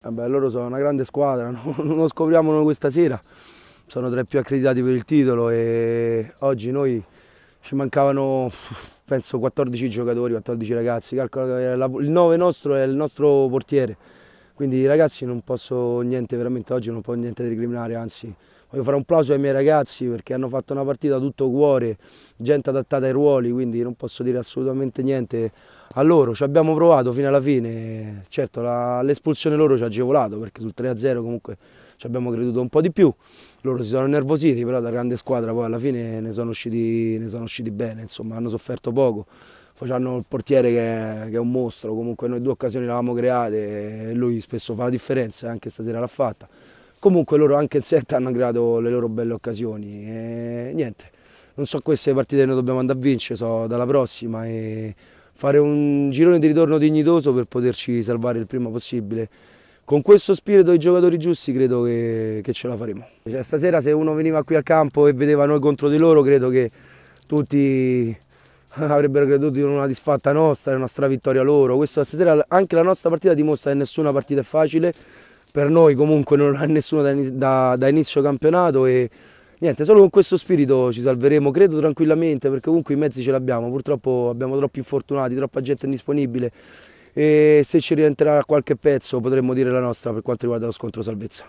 Vabbè, loro sono una grande squadra, non lo scopriamo noi questa sera, sono tra i più accreditati per il titolo e oggi noi ci mancavano penso 14 giocatori, 14 ragazzi, calcola che il 9 nostro è il nostro portiere, quindi i ragazzi non posso niente, veramente oggi non posso niente recriminare, anzi voglio fare un plauso ai miei ragazzi perché hanno fatto una partita tutto cuore, gente adattata ai ruoli, quindi non posso dire assolutamente niente a loro. Ci abbiamo provato fino alla fine, certo l'espulsione loro ci ha agevolato perché sul 3-0 comunque ci abbiamo creduto un po' di più, loro si sono innervositi, però da grande squadra poi alla fine ne sono usciti bene, insomma hanno sofferto poco. Poi hanno il portiere che è un mostro, comunque noi due occasioni l'avevamo create e lui spesso fa la differenza, anche stasera l'ha fatta. Comunque loro anche il 7 hanno creato le loro belle occasioni e niente, non so queste partite che noi dobbiamo andare a vincere, so dalla prossima e fare un girone di ritorno dignitoso per poterci salvare il prima possibile. Con questo spirito e i giocatori giusti credo che ce la faremo. Cioè, stasera se uno veniva qui al campo e vedeva noi contro di loro credo che tutti avrebbero creduto in una disfatta nostra, in una stravittoria loro. Questa stasera anche la nostra partita dimostra che nessuna partita è facile, per noi comunque non è nessuno da inizio campionato e niente, solo con questo spirito ci salveremo, credo tranquillamente, perché comunque i mezzi ce l'abbiamo, purtroppo abbiamo troppi infortunati, troppa gente indisponibile e se ci rientrerà qualche pezzo potremmo dire la nostra per quanto riguarda lo scontro salvezza.